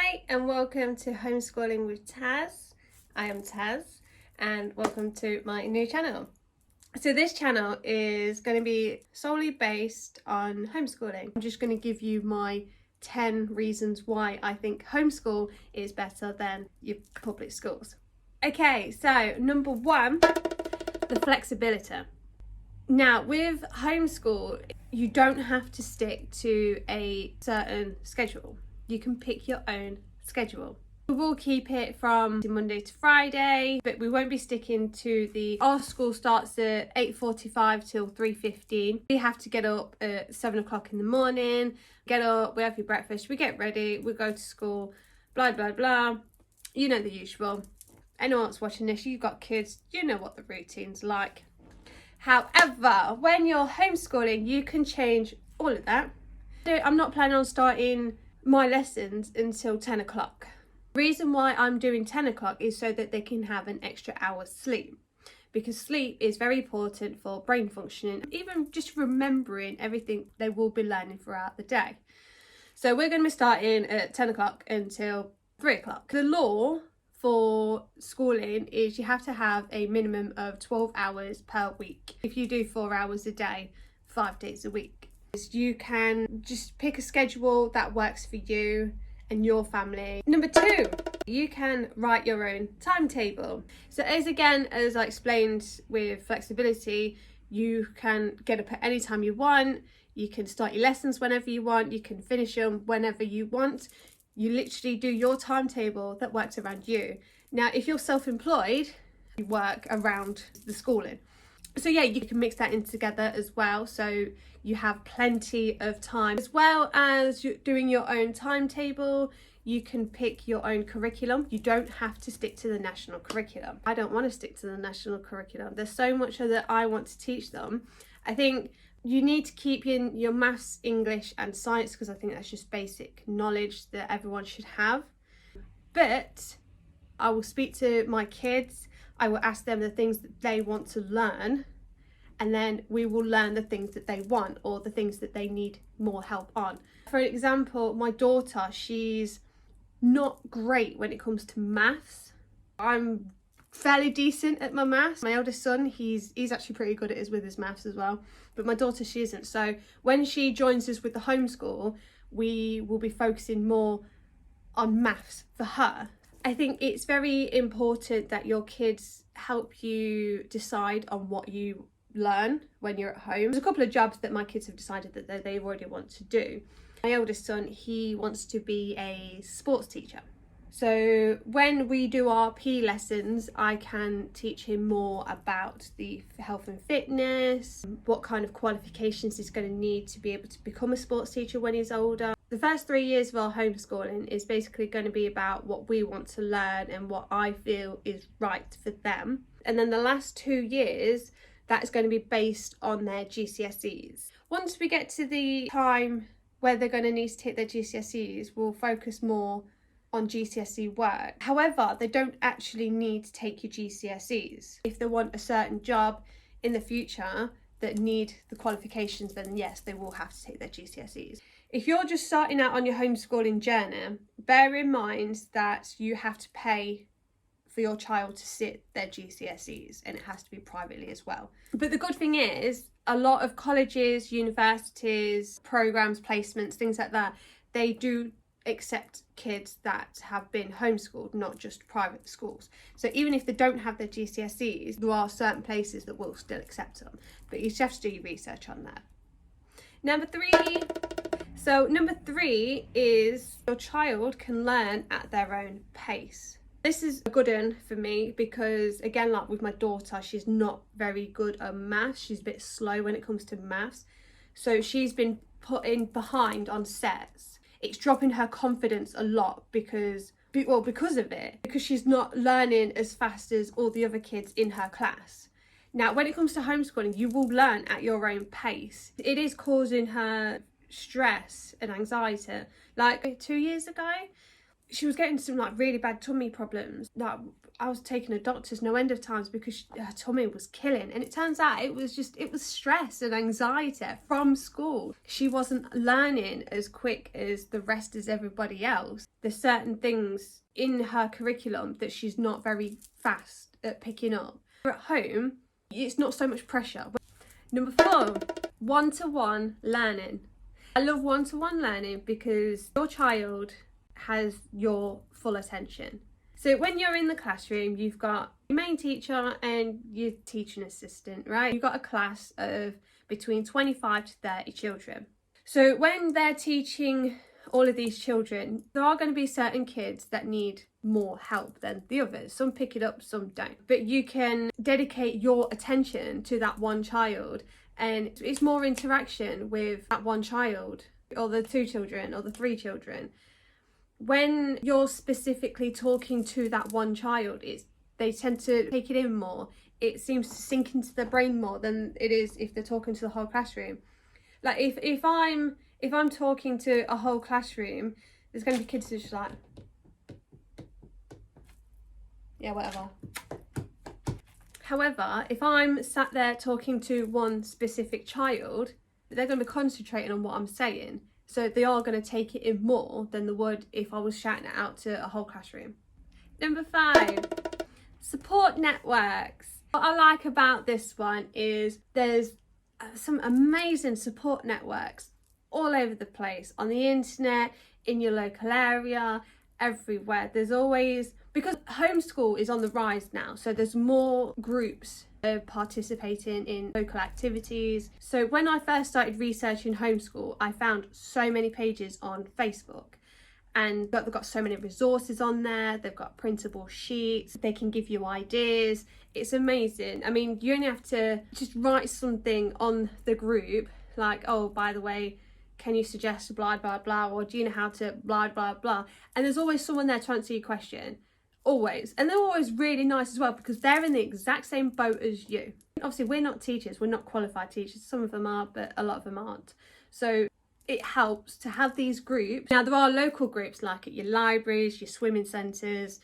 Hi and welcome to Homeschooling with Taz. I am Taz and welcome to my new channel. So this channel is going to be solely based on homeschooling. I'm just going to give you my 10 reasons why I think homeschool is better than your public schools. Okay, so number one, the flexibility. Now with homeschool, you don't have to stick to a certain schedule. You can pick your own schedule. We will keep it from Monday to Friday, but we won't be sticking to our school starts at 8:45 till 3:15. We have to get up at 7 o'clock in the morning, get up, we have your breakfast, we get ready, we go to school, blah, blah, blah. You know the usual. Anyone that's watching this, you've got kids, you know what the routine's like. However, when you're homeschooling, you can change all of that. I'm not planning on starting my lessons until 10 o'clock. The reason why I'm doing 10 o'clock is so that they can have an extra hour's sleep, because sleep is very important for brain functioning, even just remembering everything they will be learning throughout the day. So we're going to be starting at 10 o'clock until 3 o'clock. The law for schooling is you have to have a minimum of 12 hours per week. If you do 4 hours a day, 5 days a week. You can just pick a schedule that works for you and your family. Number two, you can write your own timetable. So as I explained with flexibility, you can get up at any time you want, you can start your lessons whenever you want, you can finish them whenever you want. You literally do your timetable that works around you. Now, if you're self-employed, you work around the schooling. So yeah, you can mix that in together as well, so you have plenty of time. As well as doing your own timetable, you can pick your own curriculum. You don't have to stick to the national curriculum. I don't want to stick to the national curriculum. There's so much that I want to teach them. I think you need to keep in your maths, English and science, because I think that's just basic knowledge that everyone should have. But I will speak to my kids, I will ask them the things that they want to learn, and then we will learn the things that they want or the things that they need more help on. For example, my daughter, she's not great when it comes to maths. I'm fairly decent at my maths. My eldest son, he's actually pretty good at his maths as well, but my daughter, she isn't. So when she joins us with the homeschool, we will be focusing more on maths for her. I think it's very important that your kids help you decide on what you learn when you're at home. There's a couple of jobs that my kids have decided that they already want to do. My eldest son, he wants to be a sports teacher. So when we do our PE lessons, I can teach him more about the health and fitness, what kind of qualifications he's going to need to be able to become a sports teacher when he's older. The first 3 years of our homeschooling is basically going to be about what we want to learn and what I feel is right for them. And then the last 2 years, that is going to be based on their GCSEs. Once we get to the time where they're going to need to take their GCSEs, we'll focus more on GCSE work. However, they don't actually need to take your GCSEs. If they want a certain job in the future that need the qualifications, then yes, they will have to take their GCSEs. If you're just starting out on your homeschooling journey, bear in mind that you have to pay for your child to sit their GCSEs, and it has to be privately as well. But the good thing is, a lot of colleges, universities, programs, placements, things like that, they do accept kids that have been homeschooled, not just private schools. So even if they don't have their GCSEs, there are certain places that will still accept them. But you just have to do your research on that. Number three is your child can learn at their own pace. This is a good one for me because, again, like with my daughter, she's not very good at maths. She's a bit slow when it comes to maths. So she's been put in behind on sets. It's dropping her confidence a lot because of it, because she's not learning as fast as all the other kids in her class. Now, when it comes to homeschooling, you will learn at your own pace. It is causing her stress and anxiety. Like 2 years ago, she was getting some like really bad tummy problems. Like I was taking her doctors no end of times because her tummy was killing. And it turns out it was stress and anxiety from school. She wasn't learning as quick as the rest as everybody else. There's certain things in her curriculum that she's not very fast at picking up. At home, it's not so much pressure. Number 4, one-to-one learning. I love one-to-one learning because your child has your full attention. So when you're in the classroom, you've got your main teacher and your teaching assistant, right? You've got a class of between 25 to 30 children. So when they're teaching all of these children, there are going to be certain kids that need more help than the others. Some pick it up, some don't. But you can dedicate your attention to that one child, and it's more interaction with that one child, or the 2 children, or the 3 children. When you're specifically talking to that one child, they tend to take it in more. It seems to sink into their brain more than it is if they're talking to the whole classroom. Like if I'm talking to a whole classroom, there's going to be kids who's just like, yeah, whatever. However, if I'm sat there talking to one specific child, they're going to be concentrating on what I'm saying. So they are going to take it in more than they would if I was shouting it out to a whole classroom. Number 5, support networks. What I like about this one is there's some amazing support networks all over the place, on the internet, in your local area, everywhere. There's always, because homeschool is on the rise now, so there's more groups participating in local activities. So when I first started researching homeschool, I found so many pages on Facebook, and they've got so many resources on there. They've got printable sheets, they can give you ideas. It's amazing. I mean, you only have to just write something on the group like, oh, by the way, can you suggest blah blah blah, or do you know how to blah blah blah, and there's always someone there to answer your question. Always. And they're always really nice as well, because they're in the exact same boat as you. Obviously we're not teachers, we're not qualified teachers, some of them are, but a lot of them aren't. So it helps to have these groups. Now there are local groups like at your libraries, your swimming centres.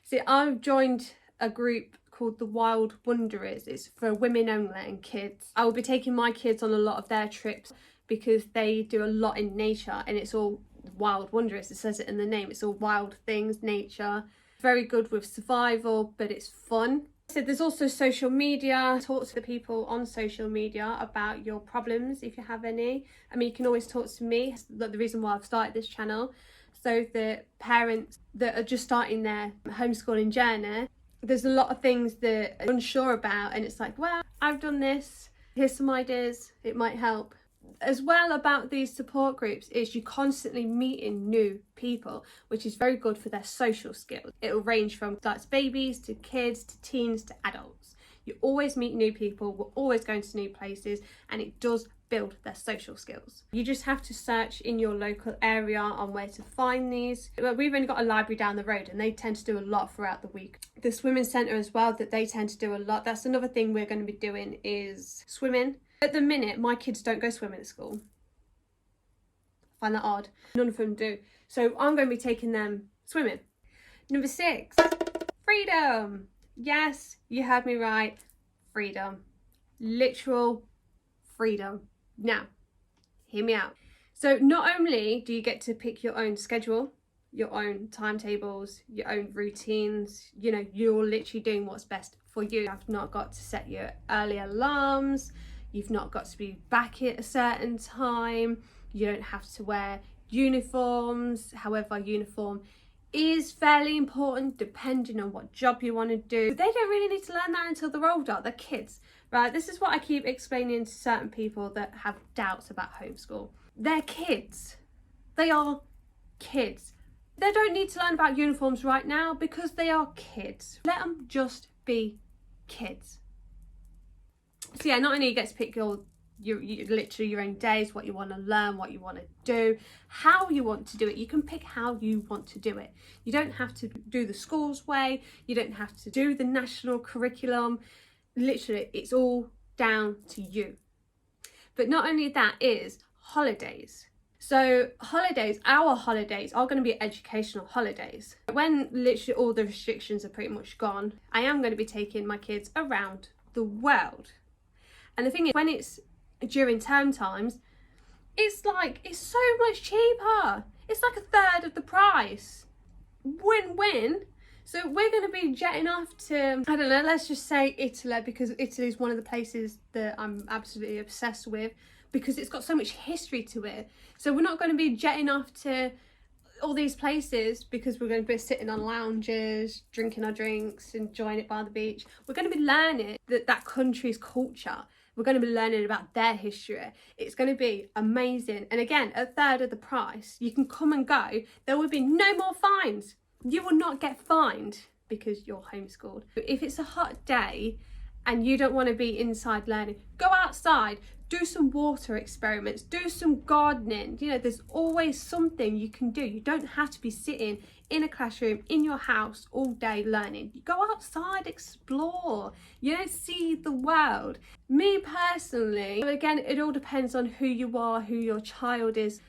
See, I've joined a group called the Wild Wanderers. It's for women only and kids. I will be taking my kids on a lot of their trips because they do a lot in nature, and it's all Wild Wanderers. It says it in the name. It's all wild things, nature. Very good with survival, but it's fun. So there's also social media. Talk to the people on social media about your problems if you have any. I mean, you can always talk to me. That's the reason why I've started this channel, so that parents that are just starting their homeschooling journey, there's a lot of things that I'm unsure about, and it's like, well, I've done this, here's some ideas, it might help. As well about these support groups is you're constantly meeting new people, which is very good for their social skills. It'll range from like babies to kids to teens to adults. You always meet new people, we're always going to new places, and it does build their social skills. You just have to search in your local area on where to find these. We've only got a library down the road, and they tend to do a lot throughout the week. The swimming centre as well, that they tend to do a lot. That's another thing we're going to be doing, is swimming. At the minute, my kids don't go swimming at school. I find that odd. None of them do. So I'm going to be taking them swimming. Number 6, freedom. Yes, you heard me right. Freedom. Literal freedom. Now, hear me out. So not only do you get to pick your own schedule, your own timetables, your own routines, you know, you're literally doing what's best for you. You have not got to set your early alarms. You've not got to be back at a certain time. You don't have to wear uniforms. However, uniform is fairly important depending on what job you want to do. But they don't really need to learn that until they're older. They're kids, right? This is what I keep explaining to certain people that have doubts about homeschool. They're kids. They are kids. They don't need to learn about uniforms right now because they are kids. Let them just be kids. So yeah, not only you get to pick your literally your own days, what you want to learn, what you want to do, how you want to do it. You can pick how you want to do it. You don't have to do the school's way. You don't have to do the national curriculum. Literally, it's all down to you. But not only that is holidays. So holidays, our holidays are going to be educational holidays. When literally all the restrictions are pretty much gone, I am going to be taking my kids around the world. And the thing is, when it's during term times, it's so much cheaper. It's like a third of the price. Win-win. So we're going to be jetting off to, I don't know, let's just say Italy, because Italy is one of the places that I'm absolutely obsessed with, because it's got so much history to it. So we're not going to be jetting off to all these places because we're going to be sitting on lounges, drinking our drinks, enjoying it by the beach. We're going to be learning that country's culture. We're going to be learning about their history. It's going to be amazing. And again, a third of the price. You can come and go. There will be no more fines. You will not get fined because you're homeschooled. If it's a hot day and you don't want to be inside learning, go outside, do some water experiments, do some gardening. You know, there's always something you can do. You don't have to be sitting in a classroom in your house all day learning. You go outside, explore, you know, see the world. Me personally, again, it all depends on who you are, who your child is.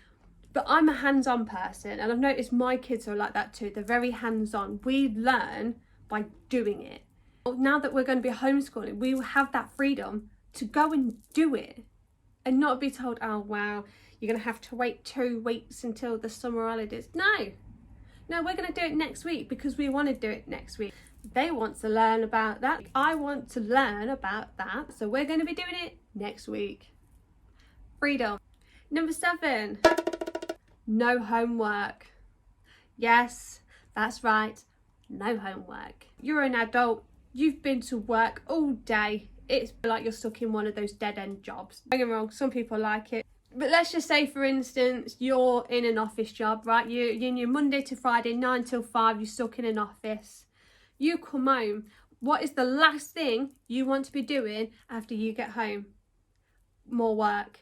But I'm a hands-on person, and I've noticed my kids are like that too. They're very hands-on. We learn by doing it. Now that we're going to be homeschooling, we will have that freedom to go and do it and not be told, oh, wow, you're going to have to wait 2 weeks until the summer holidays. No, we're going to do it next week because we want to do it next week. They want to learn about that. I want to learn about that. So we're going to be doing it next week. Freedom. Number 7. No homework. Yes, that's right. No homework. You're an adult. You've been to work all day. It's like you're stuck in one of those dead-end jobs. Don't get me wrong, some people like it. But let's just say, for instance, you're in an office job, right? You're in your Monday to Friday, 9 till 5, you're stuck in an office. You come home. What is the last thing you want to be doing after you get home? More work.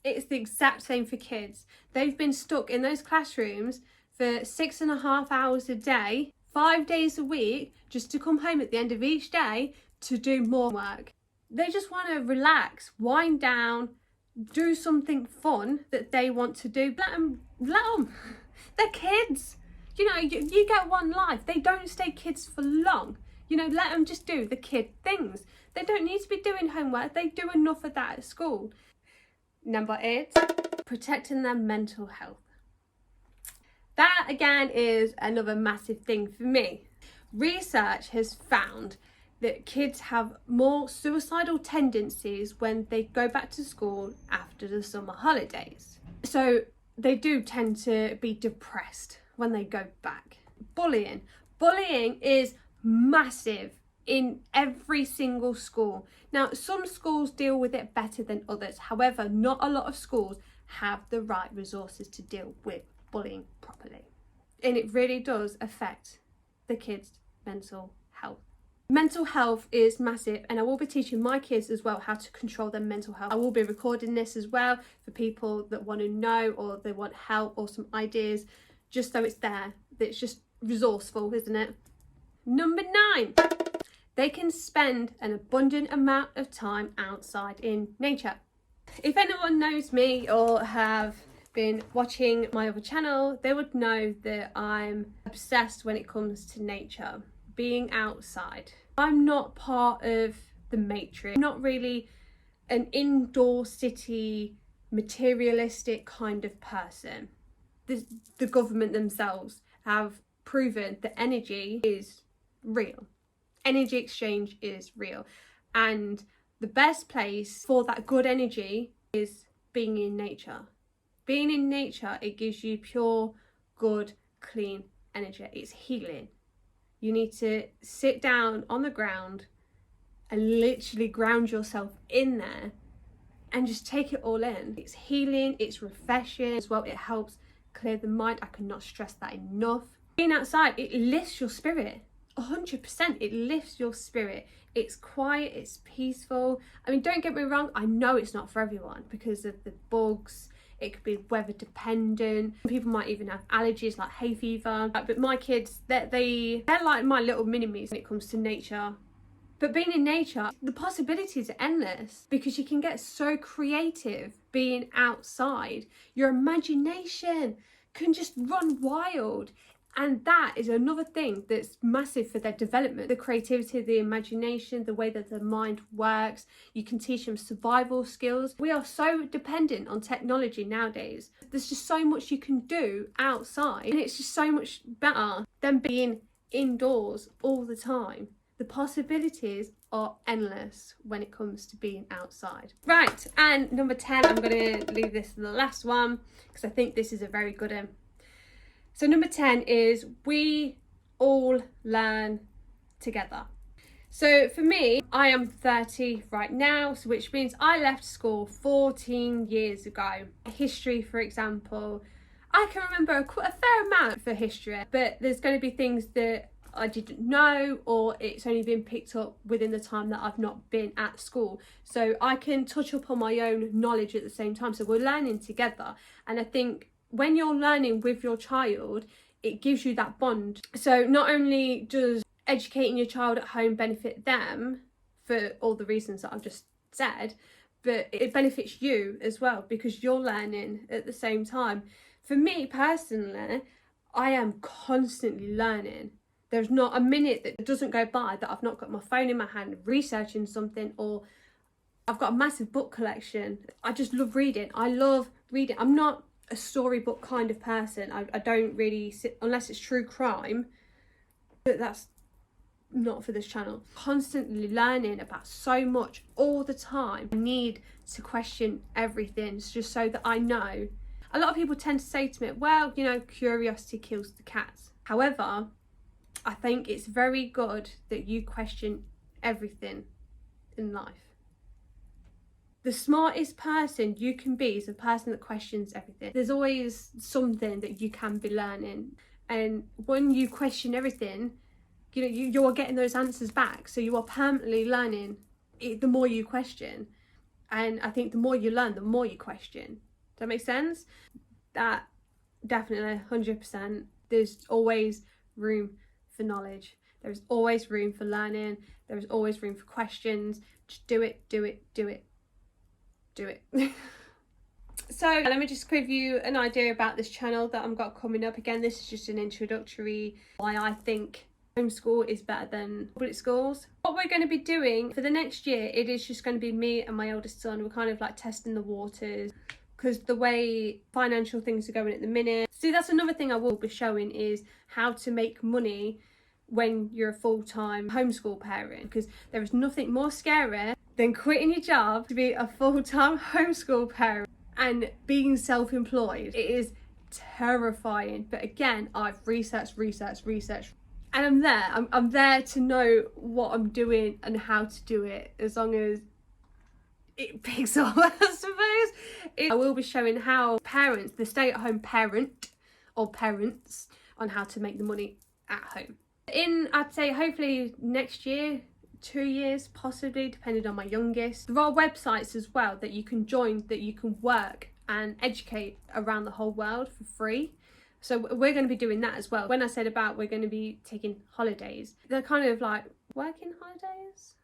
It's the exact same for kids. They've been stuck in those classrooms for 6.5 hours a day, 5 days a week, just to come home at the end of each day to do more work. They just want to relax, wind down, do something fun that they want to do. Let them. They're kids. You know, you get one life. They don't stay kids for long. You know, let them just do the kid things. They don't need to be doing homework. They do enough of that at school. Number 8, protecting their mental health. That again is another massive thing for me. Research has found that kids have more suicidal tendencies when they go back to school after the summer holidays. So they do tend to be depressed when they go back. Bullying. Bullying is massive in every single school. Now, some schools deal with it better than others. However, not a lot of schools have the right resources to deal with bullying properly. And it really does affect the kids' mental health. Mental health is massive, and I will be teaching my kids as well how to control their mental health. I will be recording this as well for people that want to know or they want help or some ideas, just so it's there. It's just resourceful, isn't it? Number 9. They can spend an abundant amount of time outside in nature. If anyone knows me or have been watching my other channel, they would know that I'm obsessed when it comes to nature, being outside. I'm not part of the matrix. I'm not really an indoor city materialistic kind of person. The government themselves have proven that energy is real. Energy exchange is real, and the best place for that good energy is being in nature. Being in nature, it gives you pure, good, clean energy. It's healing. You need to sit down on the ground and literally ground yourself in there and just take it all in. It's healing, it's refreshing as well. It helps clear the mind. I cannot stress that enough. Being outside, it lifts your spirit. 100%, it lifts your spirit. It's quiet, it's peaceful. I mean, don't get me wrong, I know it's not for everyone because of the bugs. It could be weather dependent. People might even have allergies like hay fever. But my kids, they're like my little mini-me's when it comes to nature But being in nature, the possibilities are endless because you can get so creative being outside. Your imagination can just run wild. And that is another thing that's massive for their development. The creativity, the imagination, the way that the mind works. You can teach them survival skills. We are so dependent on technology nowadays. There's just so much you can do outside, and it's just so much better than being indoors all the time. The possibilities are endless when it comes to being outside. Right, and number 10, I'm going to leave this to the last one because I think this is a very good one. So number 10 is we all learn together. So for me, I am 30 right now, so which means I left school 14 years ago. History, for example, I can remember a fair amount for history, but there's going to be things that I didn't know, or it's only been picked up within the time that I've not been at school. So I can touch up on my own knowledge at the same time. So we're learning together. And I think when you're learning with your child, it gives you that bond. So not only does educating your child at home benefit them for all the reasons that I've just said, but it benefits you as well because you're learning at the same time. For me personally, I am constantly learning. There's not a minute that doesn't go by that I've not got my phone in my hand researching something, or I've got a massive book collection. I just love reading. I love reading. I'm not a storybook kind of person. I don't really sit, unless it's true crime, but that's not for this channel. Constantly learning about so much all the time. I need to question everything just so that I know. A lot of people tend to say to me, well, you know, curiosity kills the cat. However, I think it's very good that you question everything in life. The smartest person you can be is a person that questions everything. There's always something that you can be learning. And when you question everything, you know, you are getting those answers back. So you are permanently learning the more you question. And I think the more you learn, the more you question. Does that make sense? That definitely, 100%. There's always room for knowledge. There's always room for learning. There's always room for questions. Just do it, do it, do it, do it. So let me just give you an idea about this channel that I've got coming up. Again, this is just an introductory why I think homeschool is better than public schools. What we're going to be doing for the next year, it is just going to be me and my eldest son. We're kind of like testing the waters because the way financial things are going at the minute. See, that's another thing I will be showing is how to make money when you're a full-time homeschool parent, because there is nothing more scary than quitting your job to be a full-time homeschool parent and being self-employed. It is terrifying, but again, I've researched, and I'm there to know what I'm doing and how to do it, as long as it picks up, I suppose. I will be showing how parents, the stay-at-home parent or parents, on how to make the money at home. I'd say hopefully next year, 2 years possibly, depending on my youngest. There are websites as well that you can join, that you can work and educate around the whole world for free. So we're going to be doing that as well. When I said about we're going to be taking holidays, they're kind of like working holidays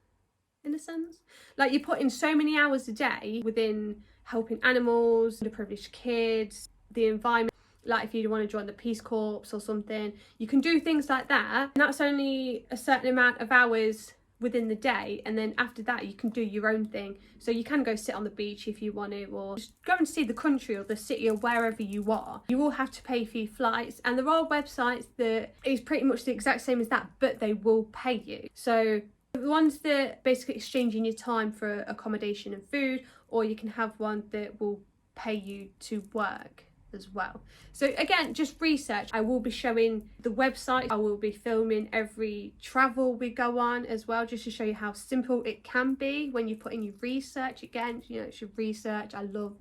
in a sense. Like you put in so many hours a day within helping animals, underprivileged kids, the environment. Like if you want to join the Peace Corps or something, you can do things like that. And that's only a certain amount of hours within the day, and then after that you can do your own thing. So you can go sit on the beach if you want to, or just go and see the country or the city or wherever you are. You will have to pay for your flights, and there are websites that is pretty much the exact same as that, but they will pay you. So the ones that basically exchanging your time for accommodation and food, or you can have one that will pay you to work as well. So again, just research. I will be showing the website. I will be filming every travel we go on as well, just to show you how simple it can be when you put in your research. Again, you know, it's your research. I love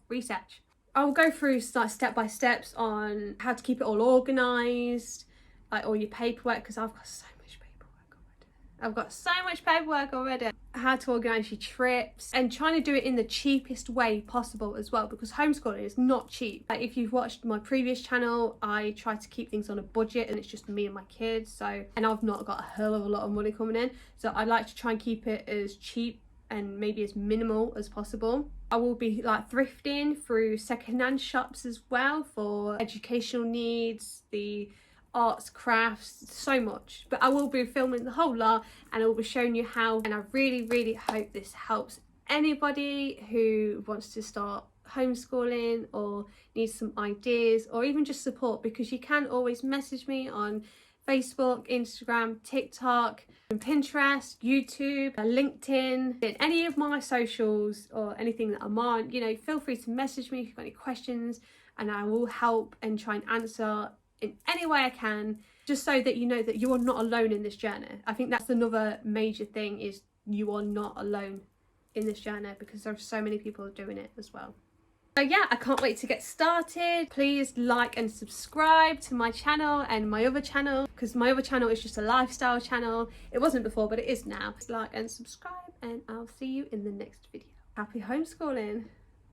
research. I'll go through like step by steps on how to keep it all organized, like all your paperwork, because I've got so much paperwork already. I've got so much paperwork already. How to organise your trips and trying to do it in the cheapest way possible as well, because homeschooling is not cheap. If you've watched my previous channel, I try to keep things on a budget and it's just me and my kids, and I've not got a hell of a lot of money coming in, so I like to try and keep it as cheap and maybe as minimal as possible. I will be like thrifting through secondhand shops as well for educational needs, the arts, crafts, so much. But I will be filming the whole lot and I will be showing you how, and I really hope this helps anybody who wants to start homeschooling or needs some ideas or even just support, because you can always message me on Facebook, Instagram, TikTok, Pinterest, YouTube, LinkedIn, any of my socials or anything that I'm on. You know, feel free to message me if you've got any questions and I will help and try and answer in any way I can, just so that you know that you are not alone in this journey. I think that's another major thing, is you are not alone in this journey, because there are so many people doing it as well. So yeah, I can't wait to get started. Please like and subscribe to my channel and my other channel, because my other channel is just a lifestyle channel. It wasn't before, but it is now. Like and subscribe, and I'll see you in the next video. Happy homeschooling.